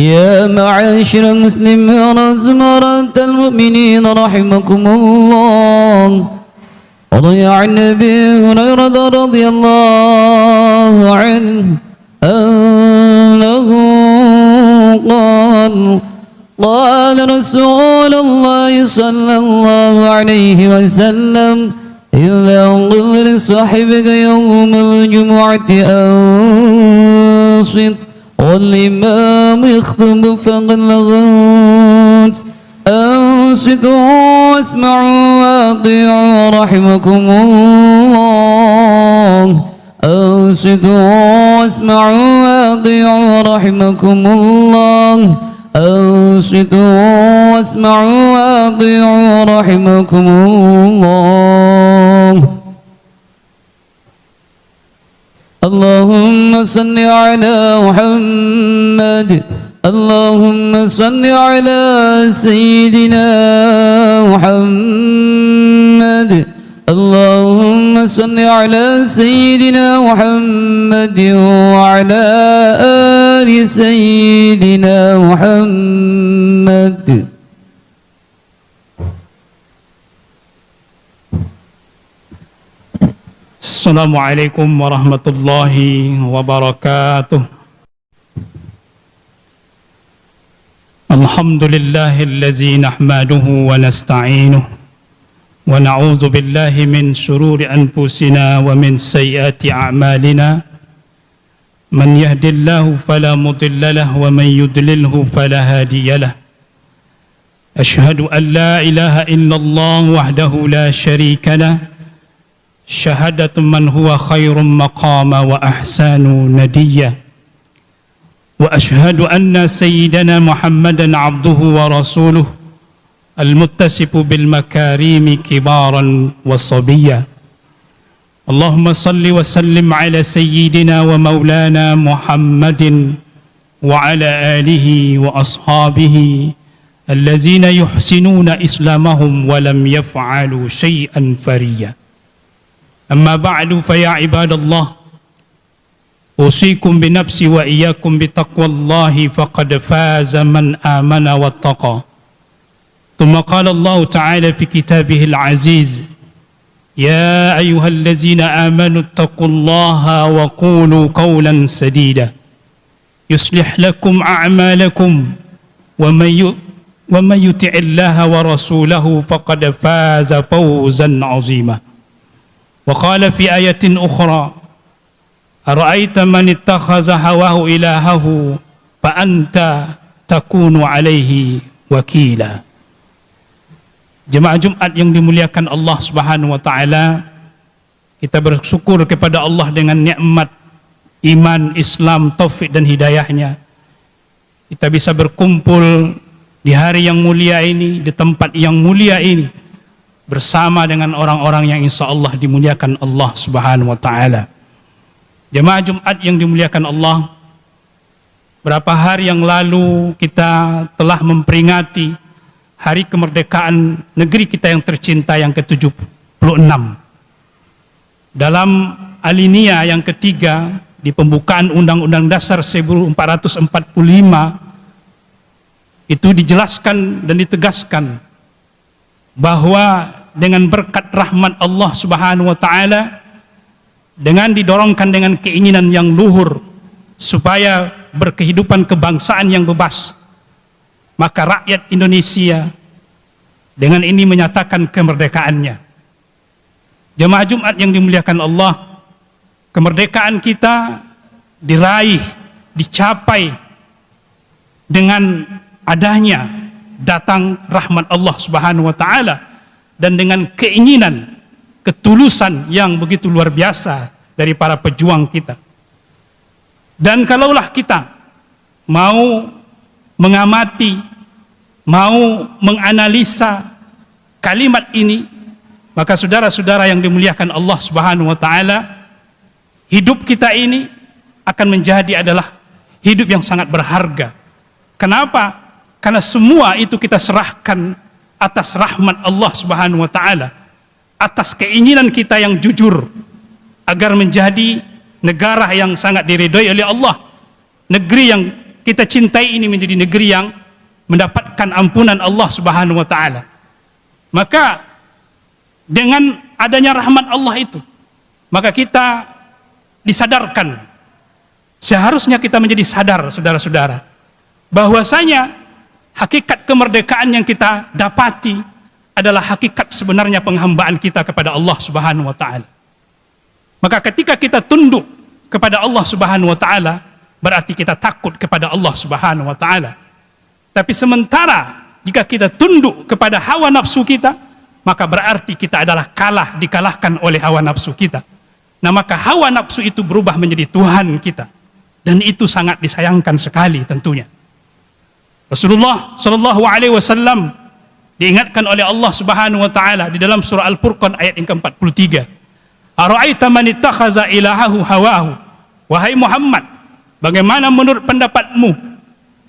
يا معاشر المسلمين زمرة المؤمنين رحمكم الله. رضي عن أبي هريرة رضي الله عنه أنه قال قال رسول الله صلى الله عليه وسلم إذا قل لصاحبك يوم الجمعة أنصت والإمام يخطب فقد لغوت أنصتوا واسمعوا وأطيعوا رحمكم الله. أنصتوا واسمعوا وأطيعوا رحمكم الله. أنصتوا واسمعوا وأطيعوا رحمكم الله. اللهم صل على محمد. اللهم صل على سيدنا محمد. اللهم صل على سيدنا محمد وعلى آل سيدنا محمد. Assalamualaikum warahmatullahi wabarakatuh. Alhamdulillahillazi nahmaduhu wa nasta'inuhu wa na'udzu billahi min shururi anfusina wa min sayyiati a'malina. Man yahdihillahu fala mudilla lahu wa man yudlilhu fala hadiya lahu. Ashhadu an la ilaha illallah wahdahu la syarika lahu. شهادة من هو خير مقاما وأحسن نديا وأشهد أن سيدنا محمدا عبده ورسوله المتصف بالمكارم كبارا وصبيا. اللهم صل وسلم على سيدنا ومولانا محمد وعلى آله وأصحابه الذين يحسنون إسلامهم ولم يفعلوا شيئا فريا. أما بعد فيا عباد الله أوصيكم بنفسي وإياكم بتقوى الله فقد فاز من آمن واتقى. ثم قال الله تعالى في كتابه العزيز يا أيها الذين آمنوا اتقوا الله وقولوا قولا سديدا يصلح لكم أعمالكم ومن يطع الله ورسوله فقد فاز فوزا عظيما. وقال في آية أخرى أرأيت من اتخذ هواه إلهه فأنت تكون عليه wakila. Jemaah Jumat yang dimuliakan Allah Subhanahu wa taala, kita bersyukur kepada Allah dengan nikmat iman, Islam, taufik dan hidayahnya. Kita bisa berkumpul di hari yang mulia ini, di tempat yang mulia ini, bersama dengan orang-orang yang insya Allah dimuliakan Allah Subhanahu wa taala. Jemaah Jumat yang dimuliakan Allah, berapa hari yang lalu kita telah memperingati hari kemerdekaan negeri kita yang tercinta yang ke-76. Dalam alinea yang ketiga di pembukaan Undang-Undang Dasar 1445 itu dijelaskan dan ditegaskan bahwa dengan berkat rahmat Allah Subhanahu wa taala, dengan didorongkan dengan keinginan yang luhur supaya berkehidupan kebangsaan yang bebas, maka rakyat Indonesia dengan ini menyatakan kemerdekaannya. Jemaah Jumat yang dimuliakan Allah, kemerdekaan kita diraih, dicapai dengan adanya datang rahmat Allah Subhanahu wa taala dan dengan keinginan, ketulusan yang begitu luar biasa dari para pejuang kita. Dan kalaulah kita mau mengamati, mau menganalisa kalimat ini, maka saudara-saudara yang dimuliakan Allah Subhanahu wa taala, hidup kita ini akan menjadi adalah hidup yang sangat berharga. Kenapa? Karena semua itu kita serahkan atas rahmat Allah Subhanahu wa taala, atas keinginan kita yang jujur agar menjadi negara yang sangat diridhoi oleh Allah, negeri yang kita cintai ini menjadi negeri yang mendapatkan ampunan Allah Subhanahu wa taala. Maka dengan adanya rahmat Allah itu, maka kita disadarkan. Seharusnya kita menjadi sadar, saudara-saudara, bahwasanya hakikat kemerdekaan yang kita dapati adalah hakikat sebenarnya penghambaan kita kepada Allah Subhanahu wa taala. Maka ketika kita tunduk kepada Allah Subhanahu wa taala, berarti kita takut kepada Allah Subhanahu wa taala. Tapi sementara jika kita tunduk kepada hawa nafsu kita, maka berarti kita adalah dikalahkan oleh hawa nafsu kita. Nah, maka hawa nafsu itu berubah menjadi Tuhan kita. Dan itu sangat disayangkan sekali tentunya. Rasulullah sallallahu alaihi wasallam diingatkan oleh Allah Subhanahu wa taala di dalam surah Al-Furqan ayat yang ke-43. Ara'aita man ittakhaza ilahahu hawahu. Wahai Muhammad, bagaimana menurut pendapatmu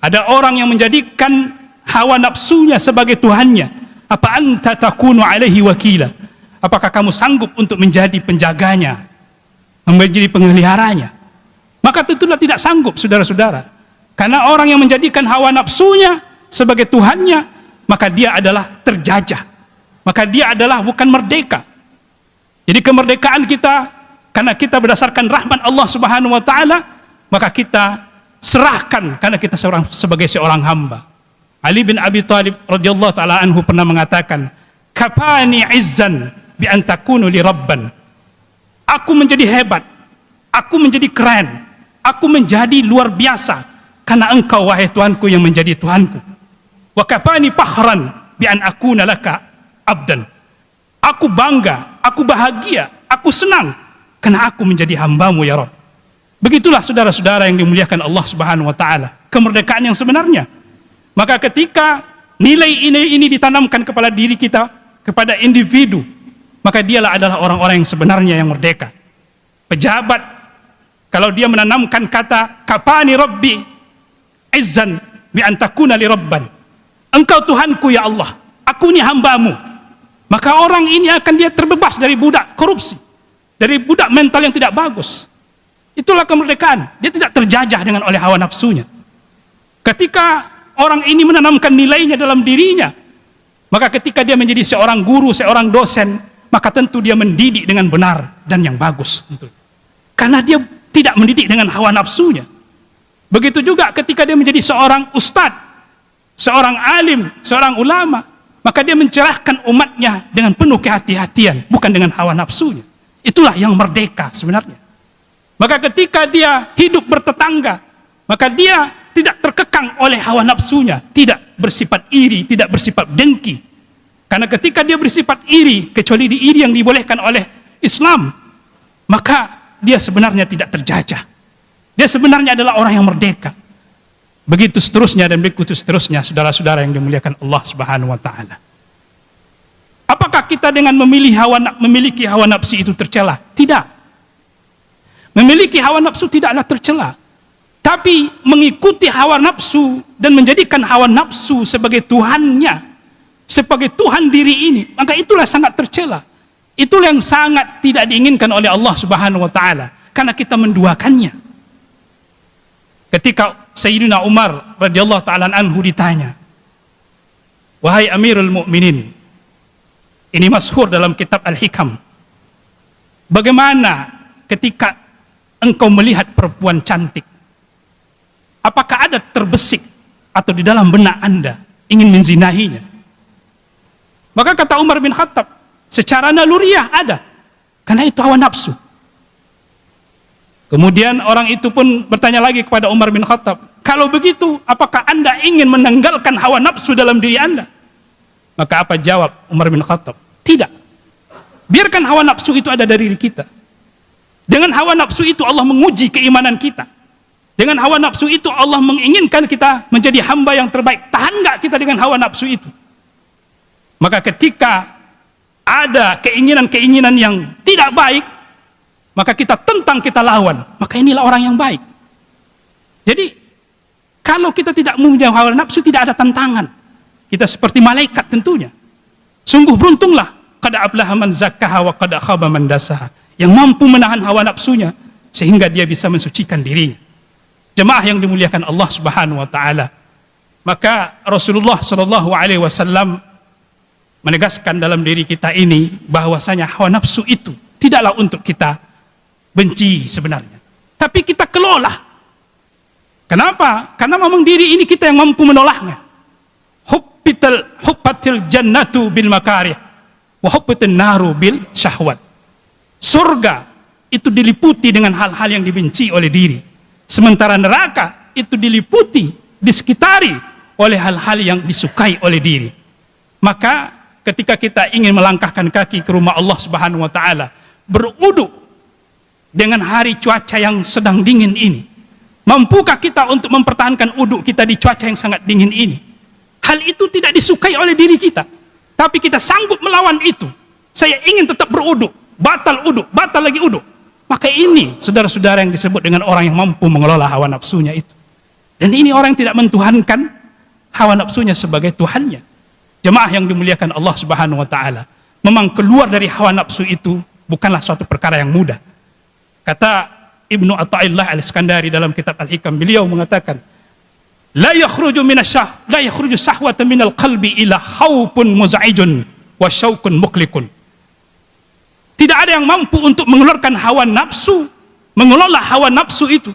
ada orang yang menjadikan hawa nafsunya sebagai Tuhannya? Apa anta takunu alaihi wakila? Apakah kamu sanggup untuk menjadi penjaganya, menjadi pengeliharanya? Maka tentulah tidak sanggup, saudara-saudara. Karena orang yang menjadikan hawa nafsunya sebagai Tuhannya, maka dia adalah terjajah. Maka dia adalah bukan merdeka. Jadi kemerdekaan kita, karena kita berdasarkan rahmat Allah Subhanahu wa taala, maka kita serahkan karena kita sebagai seorang hamba. Ali bin Abi Thalib radhiyallahu taala anhu pernah mengatakan, "Kafani izzan bi an takunu li rabban." Aku menjadi hebat, aku menjadi keren, aku menjadi luar biasa karena engkau wahai Tuhanku yang menjadi Tuhanku. Wa kafani fakhran bi an akuna laka abdan. Aku bangga, aku bahagia, aku senang karena aku menjadi hambamu ya Rabb. Begitulah saudara-saudara yang dimuliakan Allah Subhanahu wa taala, kemerdekaan yang sebenarnya. Maka ketika nilai ini ditanamkan kepada diri kita, kepada individu, maka dialah adalah orang-orang yang sebenarnya yang merdeka. Pejabat, kalau dia menanamkan kata kafani rabbi izzan bi an takuna li rabban, engkau Tuhanku ya Allah, aku ini hambamu, maka orang ini akan dia terbebas dari budak korupsi, dari budak mental yang tidak bagus. Itulah kemerdekaan. Dia tidak terjajah dengan oleh hawa nafsunya. Ketika orang ini menanamkan nilainya dalam dirinya, maka ketika dia menjadi seorang guru, seorang dosen, maka tentu dia mendidik dengan benar dan yang bagus tentu. Karena dia tidak mendidik dengan hawa nafsunya. Begitu juga ketika dia menjadi seorang ustadz, seorang alim, seorang ulama, maka dia mencerahkan umatnya dengan penuh kehati-hatian, bukan dengan hawa nafsunya. Itulah yang merdeka sebenarnya. Maka ketika dia hidup bertetangga, maka dia tidak terkekang oleh hawa nafsunya, tidak bersifat iri, tidak bersifat dengki. Karena ketika dia bersifat iri, kecuali di iri yang dibolehkan oleh Islam, maka dia sebenarnya tidak terjajah. Dia sebenarnya adalah orang yang merdeka. Begitu seterusnya dan begitu seterusnya, saudara-saudara yang dimuliakan Allah Subhanahu wa taala. Apakah kita dengan memiliki hawa nafsu itu tercela? Tidak. Memiliki hawa nafsu tidaklah tercela. Tapi mengikuti hawa nafsu dan menjadikan hawa nafsu sebagai Tuhannya, sebagai Tuhan diri ini, maka itulah sangat tercela. Itulah yang sangat tidak diinginkan oleh Allah Subhanahu wa taala, karena kita menduakannya. Ketika Sayyidina Umar radhiyallahu taala anhu ditanya, "Wahai Amirul Mukminin," ini masyhur dalam kitab Al-Hikam, "bagaimana ketika engkau melihat perempuan cantik, apakah ada terbesit atau di dalam benak Anda ingin menzinahinya?" Maka kata Umar bin Khattab, secara naluriah ada, karena itu hawa nafsu. Kemudian orang itu pun bertanya lagi kepada Umar bin Khattab, kalau begitu apakah Anda ingin menanggalkan hawa nafsu dalam diri Anda? Maka apa jawab Umar bin Khattab? Tidak. Biarkan hawa nafsu itu ada dari diri kita. Dengan hawa nafsu itu Allah menguji keimanan kita. Dengan hawa nafsu itu Allah menginginkan kita menjadi hamba yang terbaik. Tahan nggak kita dengan hawa nafsu itu? Maka ketika ada keinginan-keinginan yang tidak baik, maka kita tentang, kita lawan. Maka inilah orang yang baik. Jadi kalau kita tidak mempunyai hawa nafsu, tidak ada tantangan. Kita seperti malaikat tentunya. Sungguh beruntunglah qad aflaha man zakkaha wa qad khaba man dasaha, yang mampu menahan hawa nafsunya sehingga dia bisa mensucikan dirinya. Jemaah yang dimuliakan Allah Subhanahu wa taala. Maka Rasulullah sallallahu alaihi wasallam menegaskan dalam diri kita ini bahwasanya hawa nafsu itu tidaklah untuk kita benci sebenarnya, tapi kita kelola. Kenapa? Karena memang diri ini kita yang mampu menolaknya. Hubbatil jannatu bil makarih wa hubbatin naru bil syahwat. Surga itu diliputi dengan hal-hal yang dibenci oleh diri, sementara neraka itu diliputi, disekitari oleh hal-hal yang disukai oleh diri. Maka ketika kita ingin melangkahkan kaki ke rumah Allah Subhanahu wa taala, berwudu dengan hari cuaca yang sedang dingin ini, mampukah kita untuk mempertahankan wudu kita di cuaca yang sangat dingin ini? Hal itu tidak disukai oleh diri kita, tapi kita sanggup melawan itu. Saya ingin tetap berwudu, batal wudu, batal lagi wudu. Maka ini saudara-saudara yang disebut dengan orang yang mampu mengelola hawa nafsunya itu. Dan ini orang yang tidak mentuhankan hawa nafsunya sebagai Tuhannya. Jemaah yang dimuliakan Allah Subhanahu wa taala, memang keluar dari hawa nafsu itu bukanlah suatu perkara yang mudah. Kata Ibnu Athaillah Al-Iskandari dalam kitab Al-Hikam, beliau mengatakan, la yakhruju sahwatan minal qalbi ila khawfun muz'ijun wa syauqun muqliqun. Tidak ada yang mampu untuk mengeluarkan hawa nafsu, mengelola hawa nafsu itu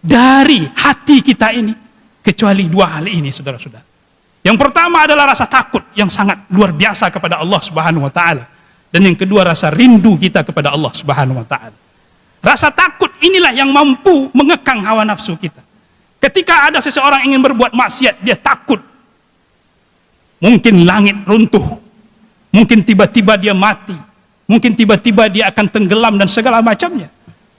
dari hati kita ini, kecuali dua hal ini, saudara-saudara. Yang pertama adalah rasa takut yang sangat luar biasa kepada Allah Subhanahu wa taala, dan yang kedua rasa rindu kita kepada Allah Subhanahu wa taala. Rasa takut inilah yang mampu mengekang hawa nafsu kita. Ketika ada seseorang ingin berbuat maksiat, dia takut mungkin langit runtuh, mungkin tiba-tiba dia mati, mungkin tiba-tiba dia akan tenggelam dan segala macamnya.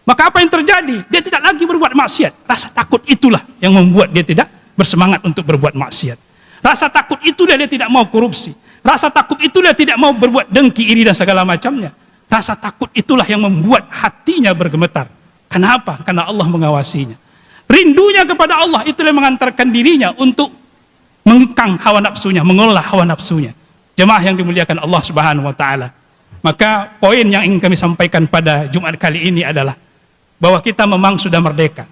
Maka apa yang terjadi? Dia tidak lagi berbuat maksiat. Rasa takut itulah yang membuat dia tidak bersemangat untuk berbuat maksiat. Rasa takut itulah dia tidak mau korupsi. Rasa takut itulah tidak mau berbuat dengki, iri dan segala macamnya. Rasa takut itulah yang membuat hatinya bergemetar. Kenapa? Karena Allah mengawasinya. Rindunya kepada Allah itulah yang mengantarkan dirinya untuk mengekang hawa nafsunya, mengelola hawa nafsunya. Jemaah yang dimuliakan Allah Subhanahu wa taala. Maka poin yang ingin kami sampaikan pada Jumat kali ini adalah bahwa kita memang sudah merdeka.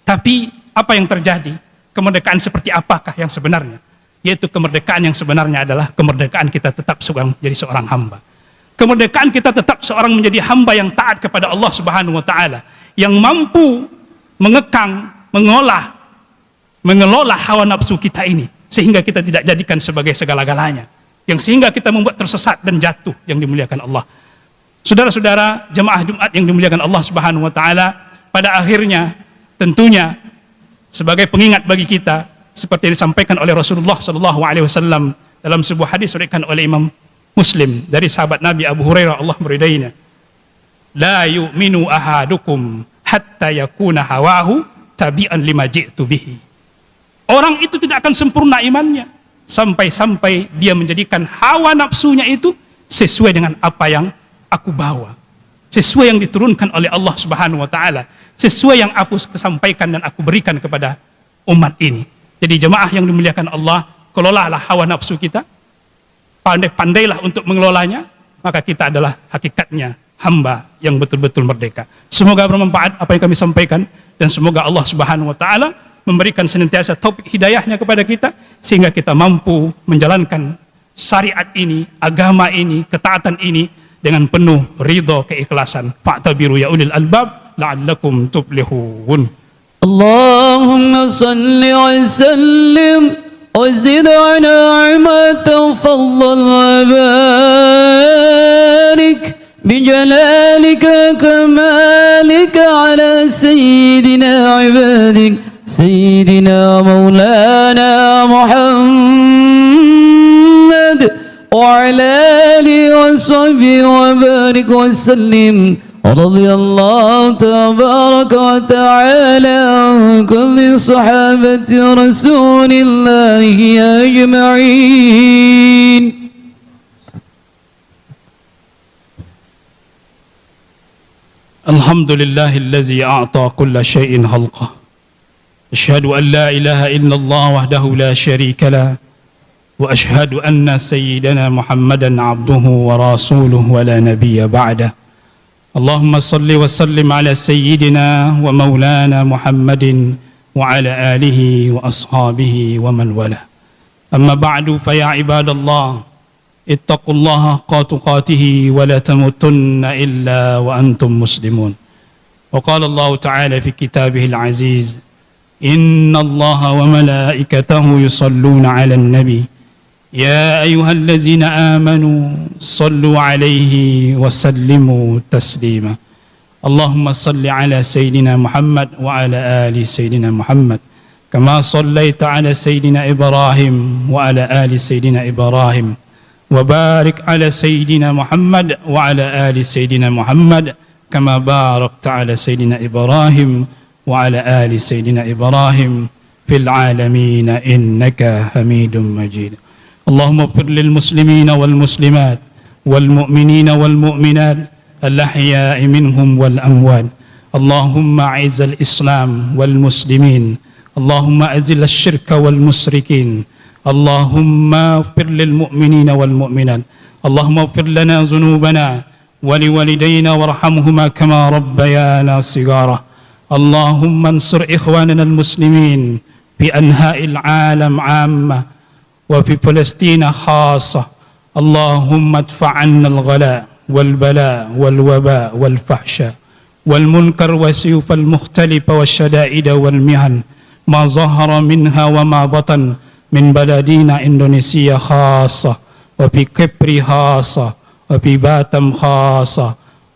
Tapi apa yang terjadi? Kemerdekaan seperti apakah yang sebenarnya? Yaitu kemerdekaan yang sebenarnya adalah kemerdekaan kita tetap menjadi seorang hamba. Kemerdekaan kita tetap seorang menjadi hamba yang taat kepada Allah Subhanahu wa taala, yang mampu mengekang, mengelola hawa nafsu kita ini sehingga kita tidak jadikan sebagai segala-galanya, yang sehingga kita membuat tersesat dan jatuh, yang dimuliakan Allah. Saudara-saudara jemaah Jumat yang dimuliakan Allah Subhanahu wa taala, pada akhirnya tentunya sebagai pengingat bagi kita, seperti yang disampaikan oleh Rasulullah sallallahu alaihi wasallam dalam sebuah hadis diriwayatkan oleh Imam Muslim dari sahabat Nabi Abu Hurairah, Allah meridainya, la yu'minu ahadukum hatta yakuna hawahu tabi'an lima ji'tu bihi. Orang itu tidak akan sempurna imannya sampai-sampai dia menjadikan hawa nafsunya itu sesuai dengan apa yang aku bawa, sesuai yang diturunkan oleh Allah Subhanahu wa taala, sesuai yang aku sampaikan dan aku berikan kepada umat ini. Jadi jemaah yang dimuliakan Allah, kelolalah hawa nafsu kita, pandai-pandailah untuk mengelolanya, maka kita adalah hakikatnya hamba yang betul-betul merdeka. Semoga bermanfaat apa yang kami sampaikan, dan semoga Allah Subhanahu wa taala memberikan senantiasa taufik hidayahnya kepada kita, sehingga kita mampu menjalankan syariat ini, agama ini, ketaatan ini dengan penuh ridho, keikhlasan. Fa'tabiru ya ulil albab la'allakum tuflihun. Allahumma salli wa sallim wa zid ala ma tafaddal wa barik bijalalika kamalika ala sayyidina ibadik sayyidina maulana Muhammad wa ala alihi wa sahbihi wa barik wa sallim. رضي الله تبارك وتعالى عن كل صحابة رسول الله أجمعين. الحمد لله الذي أعطى كل شيء خلقه. أشهد أن لا إله إلا الله وحده لا شريك له، وأشهد أن سيدنا محمدا عبده ورسوله ولا نبي بعده. اللهم صل وسلم على سيدنا ومولانا محمد وعلى آله وأصحابه ومن والاه. أما بعد فيا عباد الله اتقوا الله حق تقاته ولا تموتن إلا وأنتم مسلمون. وقال الله تعالى في كتابه العزيز: إن الله وملائكته يصلون على النبي يا أيها الذين آمنوا صلوا عليه وسلموا تسليما. اللهم صل على سيدنا محمد وعلى آل سيدنا محمد كما صليت على سيدنا إبراهيم وعلى آل سيدنا إبراهيم وبارك على سيدنا محمد وعلى آل سيدنا محمد كما باركت على سيدنا إبراهيم وعلى آل سيدنا إبراهيم في العالمين إنك حميد مجيد. اللهم اغفر للمسلمين والمسلمات والمؤمنين والمؤمنات الأحياء منهم والأموات. اللهم أعز الإسلام والمسلمين، اللهم أذل الشرك والمشركين، اللهم اغفر للمؤمنين والمؤمنات، اللهم اغفر لنا ذنوبنا ولوالدينا وارحمهما كما ربيانا صغارا. اللهم انصر إخواننا المسلمين في أنحاء العالم عامة وفي فلسطين خاصة. اللهم ادفع عنا الغلاء والبلاء والوباء والفحشاء والمنكر والسيوف المختلفة والشدائد والمهن ما ظهر منها وما بطن من بلدنا إندونيسيا خاصة وفي كبر خاصة وفي باتم خاصة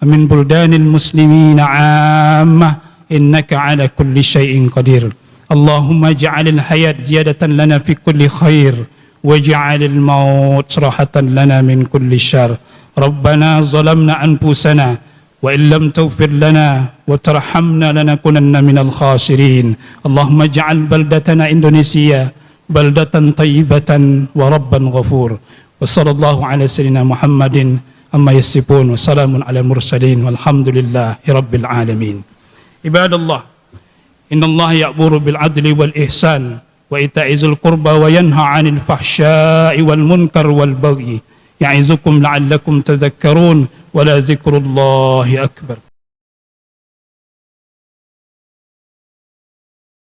ومن بلدان المسلمين عامة إنك على كل شيء قدير. اللهم اجعل الحياة زيادة لنا في كل خير واجعل الموت راحة لنا من كل شر. ربنا ظلمنا أنفسنا وإن لم تغفر لنا وترحمنا لنكونن من الخاسرين. اللهم اجعل بلدتنا إندونيسيا بلدة طيبة وربا غفور. وصلى الله على سيدنا محمد أما يصفون وسلام على المرسلين والحمد لله رب العالمين. عباد الله إن الله يأمر بالعدل والإحسان وإيتاء ذي القربى وينهى عن الفحشاء والمنكر والبغي يعظكم لعلكم تذكرون ولذكر الله أكبر.